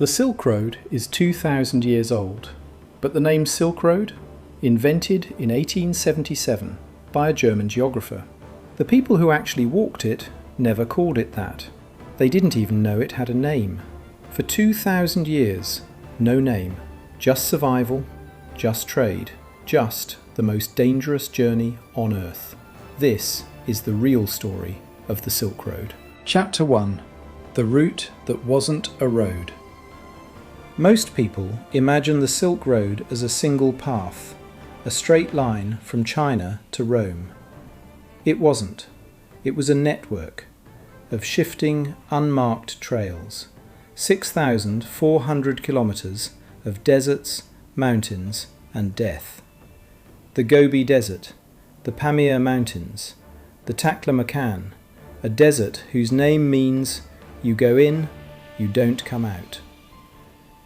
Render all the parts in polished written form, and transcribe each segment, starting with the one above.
The Silk Road is 2,000 years old, but the name Silk Road, invented in 1877 by a German geographer. The people who actually walked it never called it that. They didn't even know it had a name. For 2,000 years, no name, just survival, just trade, just the most dangerous journey on Earth. This is the real story of the Silk Road. Chapter 1. The Route That Wasn't a Road. Most people imagine the Silk Road as a single path, a straight line from China to Rome. It wasn't. It was a network of shifting, unmarked trails, 6,400 kilometers of deserts, mountains, and death. The Gobi Desert, the Pamir Mountains, the Taklamakan, a desert whose name means you go in, you don't come out.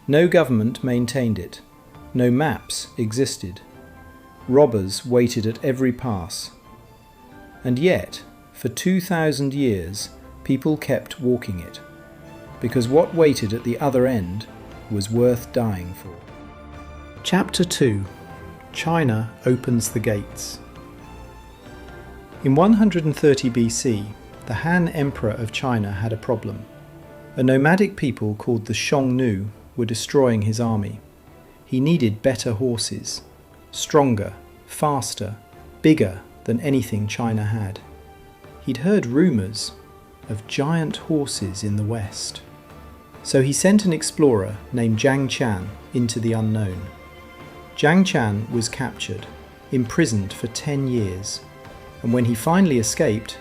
No government maintained it. No maps existed. Robbers waited at every pass. And yet, for 2,000 years, people kept walking it, because what waited at the other end was worth dying for. Chapter 2. China opens the gates. In 130 BC, the Han Emperor of China had a problem. A nomadic people called the Xiongnu were destroying his army. He needed better horses, stronger, faster, bigger than anything China had. He'd heard rumours of giant horses in the west. So he sent an explorer named Zhang Qian into the unknown. Zhang Qian was captured, imprisoned for 10 years, and when he finally escaped,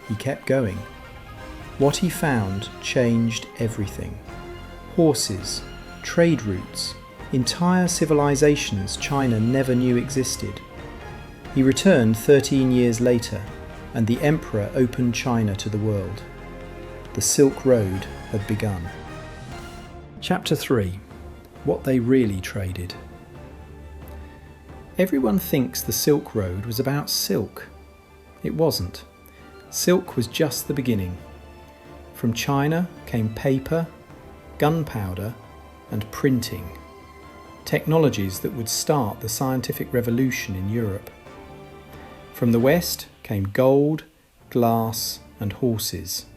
he kept going. What he found changed everything. Horses, trade routes, entire civilizations China never knew existed. He returned 13 years later, and the emperor opened China to the world. The Silk Road had begun. Chapter 3. What they really traded. Everyone thinks the Silk Road was about silk. It wasn't. Silk was just the beginning. From China came paper, gunpowder, and printing, technologies that would start the scientific revolution in Europe. From the West came gold, glass, and horses.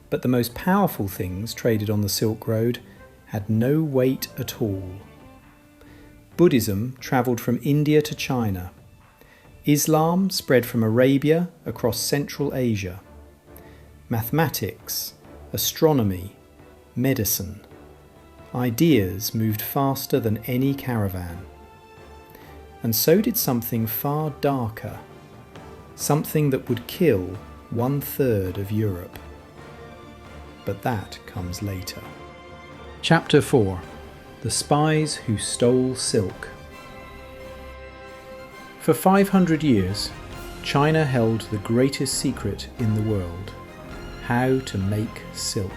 But the most powerful things traded on the Silk Road had no weight at all. Buddhism travelled from India to China. Islam spread from Arabia across Central Asia. Mathematics, astronomy, medicine. Ideas moved faster than any caravan. And so did something far darker, something that would kill 1/3 of Europe. But that comes later. Chapter 4. The Spies Who Stole Silk. For 500 years, China held the greatest secret in the world: how to make silk.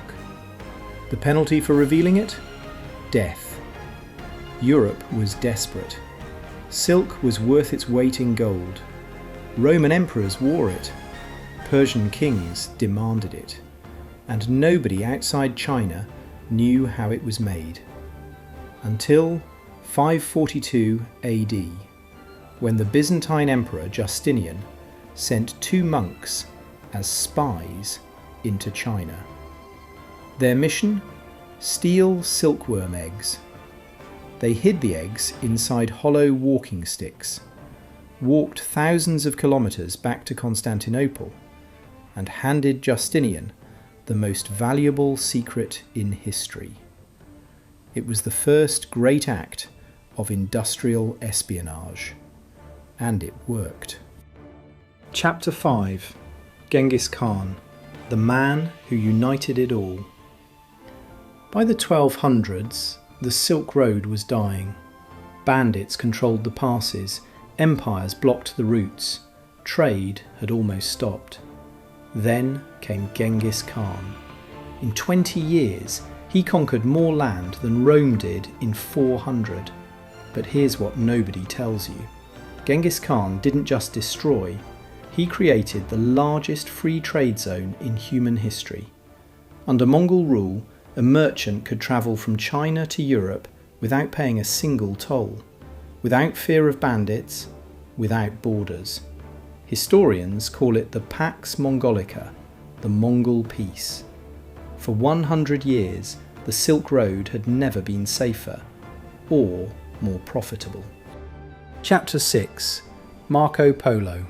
The penalty for revealing it? Death. Europe was desperate. Silk was worth its weight in gold. Roman emperors wore it. Persian kings demanded it. And nobody outside China knew how it was made. Until 542 AD, when the Byzantine Emperor Justinian sent 2 monks as spies into China. Their mission? Steal silkworm eggs. They hid the eggs inside hollow walking sticks, walked thousands of kilometres back to Constantinople, and handed Justinian the most valuable secret in history. It was the first great act of industrial espionage, and it worked. Chapter 5. Genghis Khan, the man who united it all. By the 1200s, the Silk Road was dying. Bandits controlled the passes, empires blocked the routes, trade had almost stopped. Then came Genghis Khan. In 20 years, he conquered more land than Rome did in 400. But here's what nobody tells you. Genghis Khan didn't just destroy, he created the largest free trade zone in human history. Under Mongol rule, a merchant could travel from China to Europe without paying a single toll, without fear of bandits, without borders. Historians call it the Pax Mongolica, the Mongol Peace. For 100 years, the Silk Road had never been safer or more profitable. Chapter 6. Marco Polo.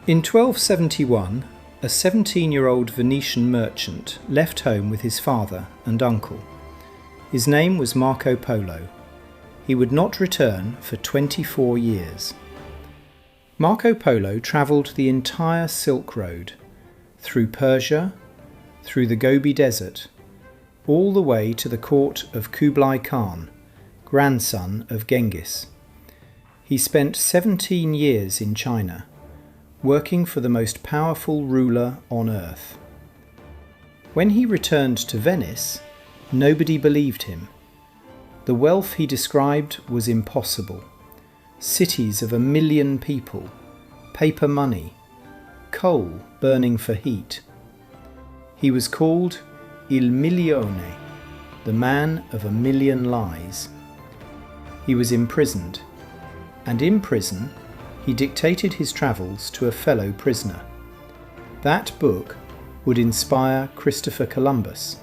In 1271, a 17-year-old Venetian merchant left home with his father and uncle. His name was Marco Polo. He would not return for 24 years. Marco Polo travelled the entire Silk Road, through Persia, through the Gobi Desert, all the way to the court of Kublai Khan, grandson of Genghis. He spent 17 years in China, working for the most powerful ruler on earth. When he returned to Venice, nobody believed him. The wealth he described was impossible. Cities of 1 million people, paper money, coal burning for heat. He was called Il Milione, the man of 1 million lies. He was imprisoned, and in prison he dictated his travels to a fellow prisoner. That book would inspire Christopher Columbus,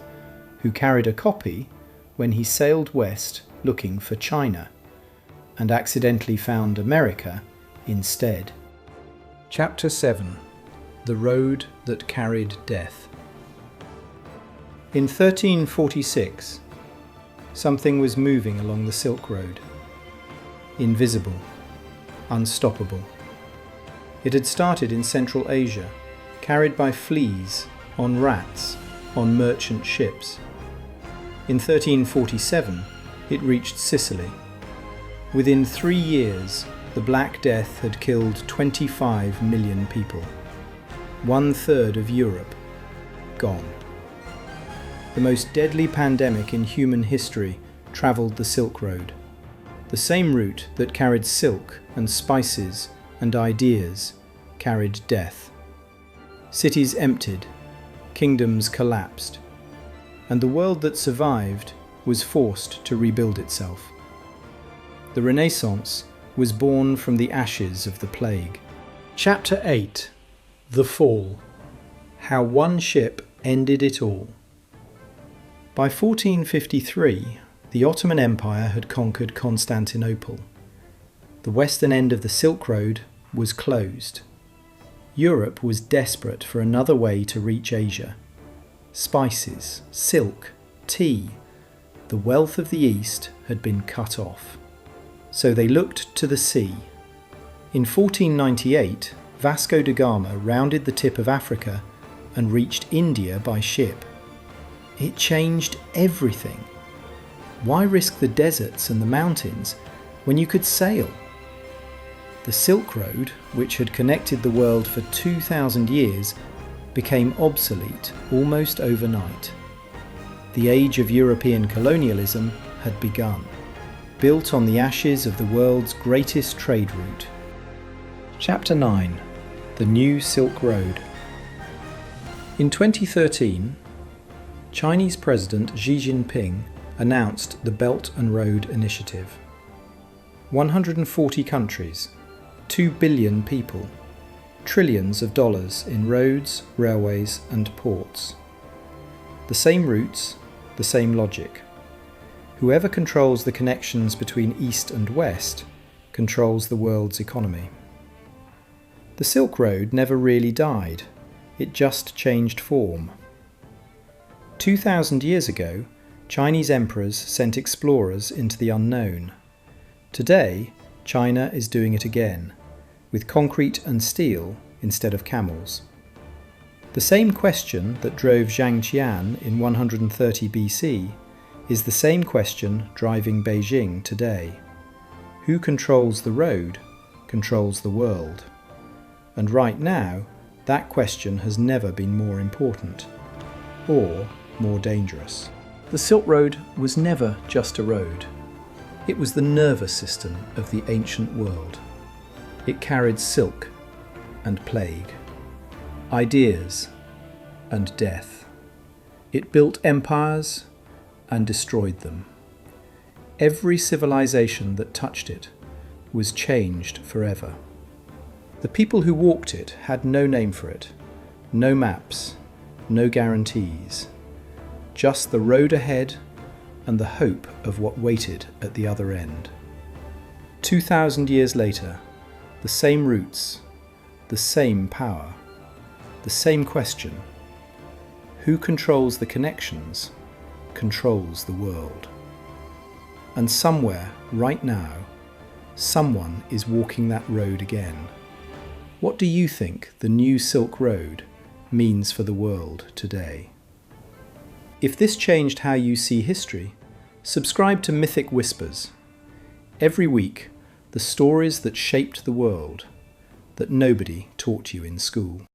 who carried a copy when he sailed west looking for China, and accidentally found America instead. Chapter 7. The Road That Carried Death. In 1346, something was moving along the Silk Road. Invisible, unstoppable. It had started in Central Asia, carried by fleas, on rats, on merchant ships. In 1347, it reached Sicily. Within 3 years, the Black Death had killed 25 million people. 1/3 of Europe gone. The most deadly pandemic in human history travelled the Silk Road, the same route that carried silk and spices and ideas carried death. Cities emptied, kingdoms collapsed, and the world that survived was forced to rebuild itself. The Renaissance was born from the ashes of the plague. Chapter 8. The Fall. How one ship ended it all. By 1453, the Ottoman Empire had conquered Constantinople. The western end of the Silk Road was closed. Europe was desperate for another way to reach Asia. Spices, silk, tea, the wealth of the East had been cut off. So they looked to the sea. In 1498, Vasco da Gama rounded the tip of Africa and reached India by ship. It changed everything. Why risk the deserts and the mountains when you could sail? The Silk Road, which had connected the world for 2,000 years, became obsolete almost overnight. The age of European colonialism had begun, built on the ashes of the world's greatest trade route. Chapter 9. The New Silk Road. In 2013, Chinese President Xi Jinping announced the Belt and Road Initiative. 140 countries, 2 billion people, trillions of dollars in roads, railways and ports. The same routes, the same logic. Whoever controls the connections between East and West controls the world's economy. The Silk Road never really died, it just changed form. 2,000 years ago, Chinese emperors sent explorers into the unknown. Today, China is doing it again, with concrete and steel instead of camels. The same question that drove Zhang Qian in 130 BC is the same question driving Beijing today. Who controls the road controls the world. And right now, that question has never been more important, or more dangerous. The Silk Road was never just a road. It was the nervous system of the ancient world. It carried silk and plague, ideas and death. It built empires and destroyed them. Every civilization that touched it was changed forever. The people who walked it had no name for it, no maps, no guarantees, just the road ahead and the hope of what waited at the other end. 2,000 years later, the same routes, the same power, the same question: who controls the connections, controls the world. And somewhere, right now, someone is walking that road again. What do you think the new Silk Road means for the world today? If this changed how you see history, subscribe to Mythic Whispers. Every week, the stories that shaped the world that nobody taught you in school.